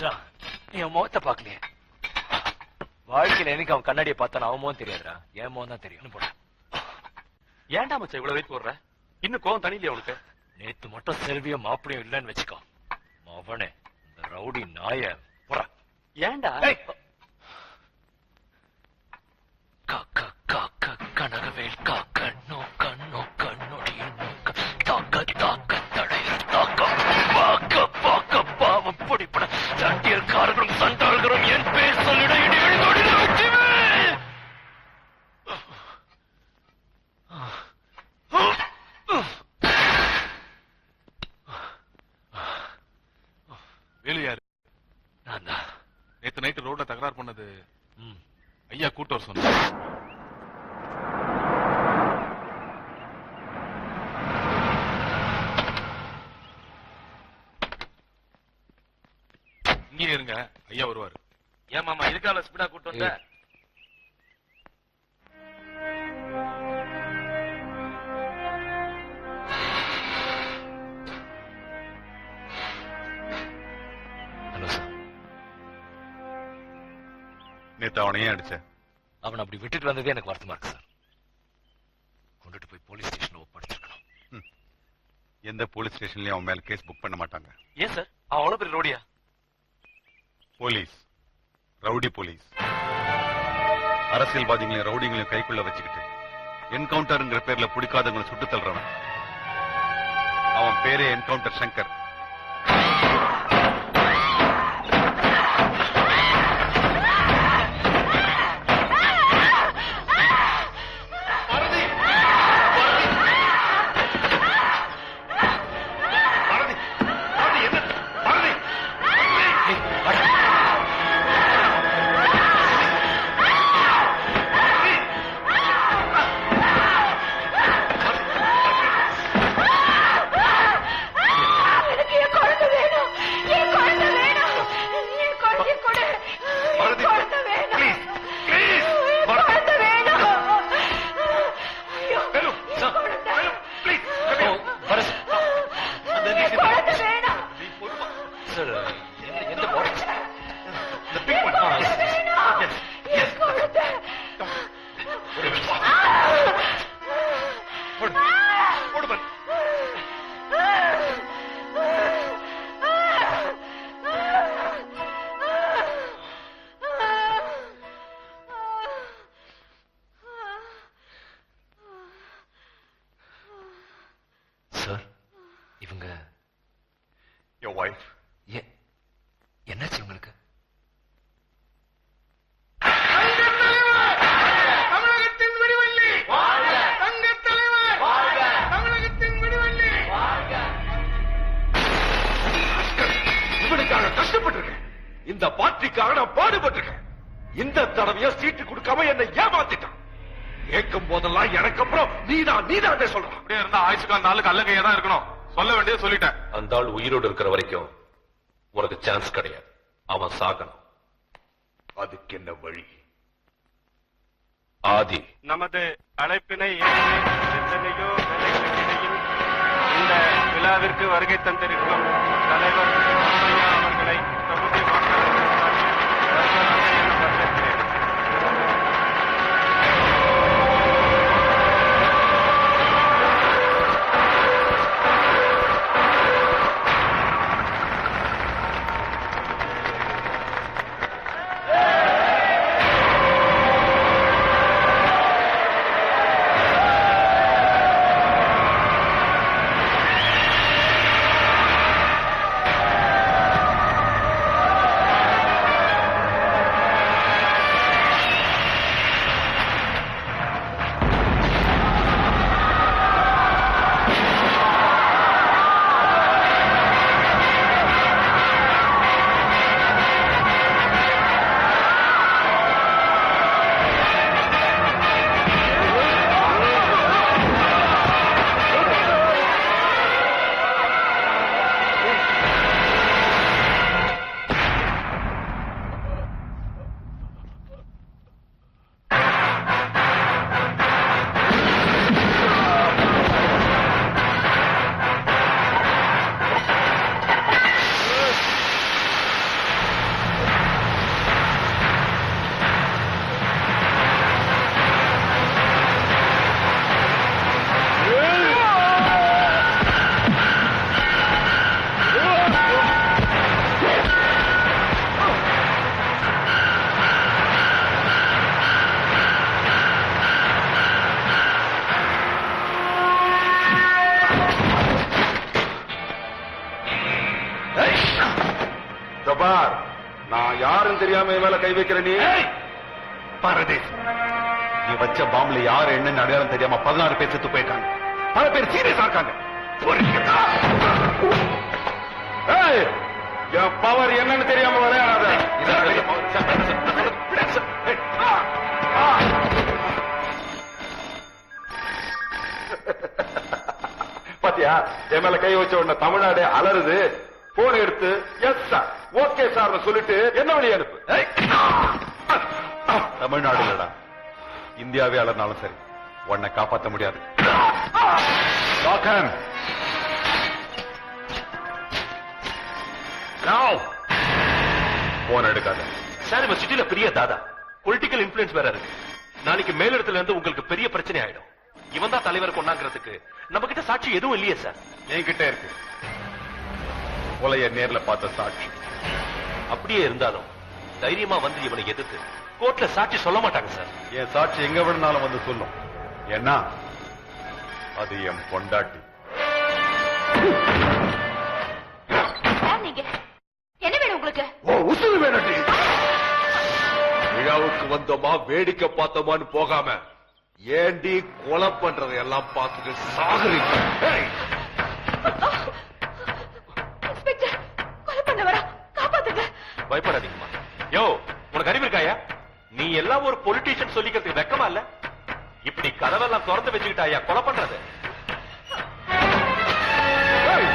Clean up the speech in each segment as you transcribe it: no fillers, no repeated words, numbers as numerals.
மச்சான், நீ அவன் முகத்தை பாக்கலையே. வாழ்க்கையில எனக்கு அவன் கண்ணாடியை பார்த்தா அவன் முகம் தெரியாதுடா, என் முகம் தான் தெரியும். போட. ஏன்டா மச்சான் இவ்வளவு வெயிட் போடுற? இன்னும் கோவம் தனியிலே உனக்கு? நேத்து மட்டும் செல்வியும் மாப்பிளையும் இல்லைன்னு வச்சுக்கோ. அவனே இந்த ரவுடி நாய போற. ஏன்டா? காக்க காக்க கனகவேல் காக்க நோக்க நோக்க நொடி நோக்க தாக்க தாக்க தடையில் தாக்க பாக்க பாக்க பாவம் பிடிப்பட சண்டியர்காரர்களும் சண்டாள்களும் என் பேர் சொல்லிட இடி எழுதோடி வச்சுவே. வேலையாரு? நான் தான். நேத்து நைட்டு ரோட்ல தகராறு பண்ணது ஐயா கூட்டவர் சொன்ன. இங்கே இருங்க, ஐயா வருவாரு. ஏன் மாமா இதுக்கால ஸ்பீடா கூட்டு வந்த? Hello sir. நேத்து அவனையே அடிச்ச. அவன் அப்படி விட்டுட்டு வந்ததே எனக்கு வருத்தமா இருக்கு சார். கொண்டுட்டு போய் போலீஸ் ஸ்டேஷன்ல ஒப்படைச்சிருக்கணும். எந்த போலீஸ் ஸ்டேஷன்லயும் அவன் மேல கேஸ் புக் பண்ண மாட்டாங்க. ஏன் சார்? அவன் அவ்வளவு பெரிய ரோடியா? Police rowdy police. அரசியல்வாதிகளையும் ரவுடிகளையும் கைக்குள்ள வச்சுக்கிட்டு என்கவுண்டர்ங்கிற பேர்ல பிடிக்காதவங்களை சுட்டு தள்ளுறவன். அவன் பேரே என்கவுண்டர் சங்கர். என்னாச்சு உங்களுக்கு? தமிழகத்தின் விடிவெள்ளி தங்க தலைவர், தமிழகத்தின் விடிவெள்ளி. இவனுக்காக கஷ்டப்பட்டிருக்கேன், இந்த பார்ட்டிக்காக நான் பாடுபட்டிருக்கேன். இந்த தடவைய சீட்டு கொடுக்காம என்னை ஏமாத்திட்டான். கேட்கும் போதெல்லாம் எனக்கு அப்புறம் நீதான் சொல்றான். அப்படியே இருந்தா ஆயுசுக்கால் நாளுக்கு அல்லங்கையா தான் இருக்கணும். சொல்ல வேண்டியது சொல்லிட்டேன். அந்த ஆள் உயிரோடு இருக்கிற வரைக்கும் உனக்கு சான்ஸ் கிடையாது. அவன் சாகணும். அதுக்கு என்ன வழி? ஆதி நமது அழைப்பினை எத்தனையோ வேலைகளுக்கிடையில் இந்த விழாவிற்கு வருகை தந்திருக்கும் தலைவர் ராமையா அவர்களை தொகுதி மக்களுக்கு வரவேற்கிறேன். பார், நான் யாருன்னு தெரியாம என் மேல கை வைக்கிற நீ. பரதேசி, நீ வச்ச பாம்புல யாரு என்னன்னு அடையாளம் தெரியாம 16 பேர் செத்து போயிருக்காங்க. பல பேர் சீரியஸா இருக்காங்க. புரியுதா? ஏய், என் பவர் என்னன்னு தெரியாம விளையாடாத. இதான் பெரிய power. பாத்தியா, என் மேல கை வச்ச உடனே தமிழ்நாடு அலறுது. போன் எடுத்து எஸ் சார், ஓகே சார் சொல்லிட்டு என்ன வழி அனுப்பு. தமிழ்நாடு இல்லடா, இந்தியாவே அலர்னாலும் சரி உன்னை காப்பாற்ற முடியாது. போன் எடுக்காத. சார், நம்ம சிட்டில பெரிய தாதா பொலிட்டிக்கல் இன்ஃபுளுன்ஸ் வேற இருக்கு. நாளைக்கு மேலிடத்துல இருந்து உங்களுக்கு பெரிய பிரச்சனை ஆயிடும். இவன் தான் தலைவர் கொண்டாங்கிறதுக்கு நம்ம கிட்ட சாட்சி எதுவும் இல்லையே சார். என்கிட்ட இருக்கு கொலைய நேர்ல பார்த்த சாட்சி. அப்படியே இருந்தாலும் தைரியமா வந்து இவனை எதிர்த்து கோர்ட்ல சாட்சி சொல்ல மாட்டாங்க சார். என் சாட்சி எங்க வேணும்னாலும் வந்து சொல்லும். ஏன்னா அது என் பொண்டாட்டி. நீங்க என்ன வேணும் உங்களுக்கு? ஓ, உசுறு வேணட்டி. விழாவுக்கு வந்தோமா வேடிக்கை பார்த்தோமான்னு போகாம ஏண்டி கொலை பண்றதை எல்லாம் பார்த்துட்டு சாகுறீங்க? ஏய், இன்ஸ்பெக்டர், கொலை பண்ணவரா? காப்பாத்துங்க. பயப்படாதீங்கம்மா. யோ, உனக்கு அறிவு இருக்காயா? நீ எல்லாம் ஒரு பொலிட்டீஷியன் சொல்லிக்கிறதுக்கு வெக்கமா இல்ல? இப்படி கதவெல்லாம் திறந்து வச்சுக்கிட்டாயா கொலை பண்றது? ஏய்,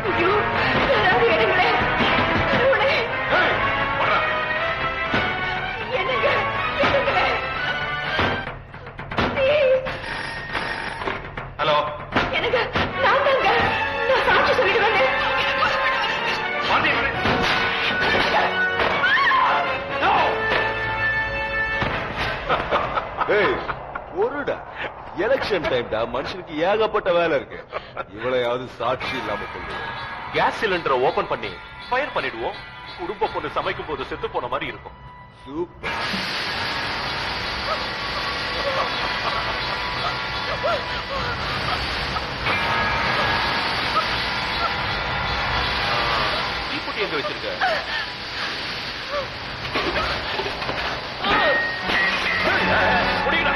ஐயோ, யாராவது எடுங்களேன். கடவுளே, ஏய், வர்றா. என்னங்க, எடுங்களேன். Please. ஹலோ, என்னங்க, நான் தாங்க. நான் சாட்சி சொல்லிட்டு வந்தேன். ஏய், ஒருடா எலெக்ஷன் டைம்டா, மனுஷனுக்கு ஏகப்பட்ட வேலை இருக்கு. இவளையாவது சாட்சி இல்லாம கொள்ளுங்க. கேஸ் சிலிண்டரை ஓபன் பண்ணி ஃபயர் பண்ணிடுவோம். குடும்ப பொண்ணு சமைக்கும் போது செத்து போன மாதிரி இருக்கும். சூப்பர். தீப்புட்டி எங்க வச்சிருக்க? முடியல.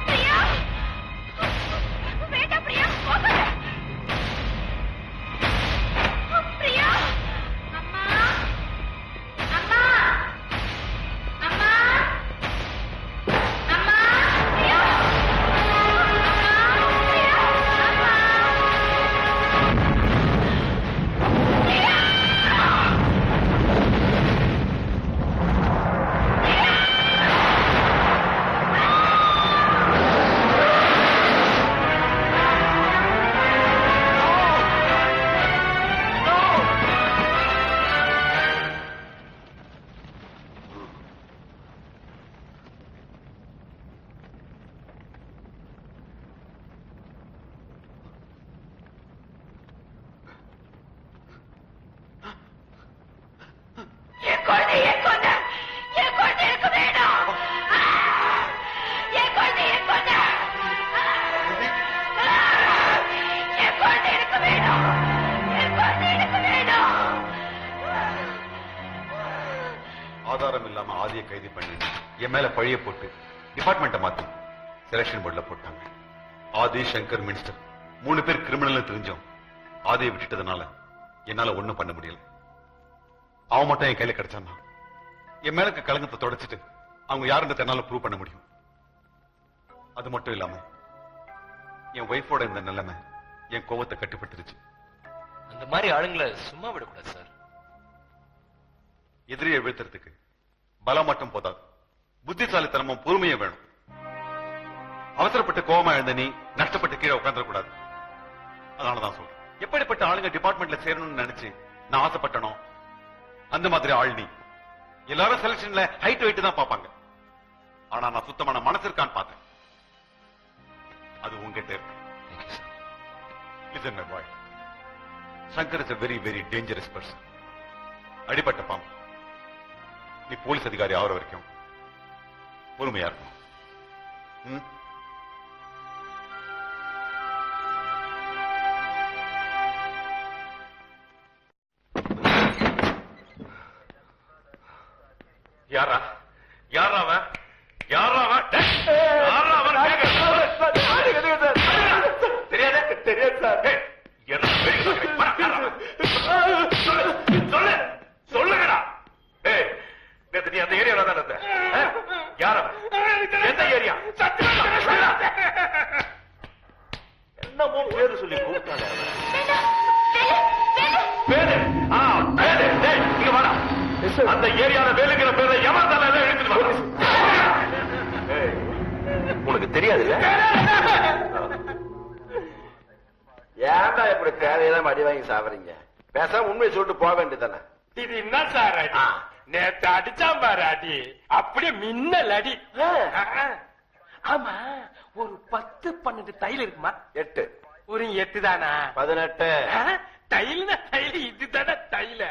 பிரியா, வேண்டாம் பிரியா, போகாத. பிரியா, அம்மா, அம்மா, அம்மா, அம்மா, பிரியா, என் குழந்தையை கொன்ன. என் குழந்தை எனக்கு வேணும். என் குழந்தை என் குழந்தை. என் குழந்தை எனக்கு வேணும். என் குழந்தை எனக்கு வேணும். ஆதாரம் இல்லாம ஆதியை கைது பண்ணி என் மேல பழிய போட்டு டிபார்ட்மெண்ட்டை மாத்தி செலக்ஷன் போர்டுல போட்டாங்க. ஆதி, சங்கர், மினிஸ்டர் 3 பேர் கிரிமினல் தெரிஞ்சோம். ஆதியை விட்டுட்டதுனால என்னால ஒண்ணும் பண்ண முடியல. அவன் மட்டும் என் கையில கிடைச்சான்னா என் மேல இருக்க கலங்கத்தை தொடச்சிட்டு அவங்க யாருன்னு என்னால ப்ரூவ் பண்ண முடியும். அது மட்டும் இல்லாம என் ஒய்ஃபோட இந்த நிலைமை என் கோவத்தை கட்டுப்பட்டுருச்சு. அந்த மாதிரி ஆளுங்களை சும்மா விடக்கூடாது சார். எதிரியை வீழ்த்துறதுக்கு பலம் மட்டும் போதாது, புத்திசாலித்தனமும் பொறுமையும் வேணும். அவசரப்பட்டு கோவமா எழுந்த நீ நஷ்டப்பட்டு கீழே உட்கார்ந்துடக்கூடாது. அதனாலதான் சொல்றேன், எப்படிப்பட்ட ஆளுங்க டிபார்ட்மெண்ட்ல சேரணும்னு நினைச்சு நான் ஆசைப்பட்டனோ அந்த மாதிரி ஆள் நீ. எல்லாரும் செலக்ஷன்ல ஹைட் வெயிட் தான் பார்ப்பாங்க. ஆனா நான் சுத்தமான மனசு இருக்கான்னு பார்த்தேன். அது உங்ககிட்ட இருக்கு. Listen, my boy. Shankar is a very, very dangerous person. அடிபட்ட பாம்பு. நீ போலீஸ் அதிகாரி ஆகிற வரைக்கும் பொறுமையா இருக்கும். யாரா யாரா அவன் யாரா அவன் யாரா அவன் தெரியாத தெரியாது சார். என்ன சொல்லு சொல்லுங்கடா. நேத்து நீ அந்த ஏரியால தான் இருந்த. யார் அவன்? எந்த ஏரியா? என்னமோ பேரு சொல்லி கூப்பிட்டாங்க. பேரு பேரு இங்க வாடா. அந்த ஏரியால வேலுங்கிற பேரை எவன் தலையில எழுந்துட்டு வா. உனக்கு தெரியாது ஏன்டா இப்படி தேவையெல்லாம் அடி வாங்கி சாப்பிடுறீங்க? பேசாம உண்மையை சொல்லிட்டு போக வேண்டியதானே. இது என்ன சார் அடி? நேத்து அடிச்சான் பாரு அடி, அப்படியே மின்னல் அடி. ஆமா, ஒரு 10-12 தையல் இருக்குமா? 8 ஒரு 8 தானா? 18 தையல் இதுதானே தையல.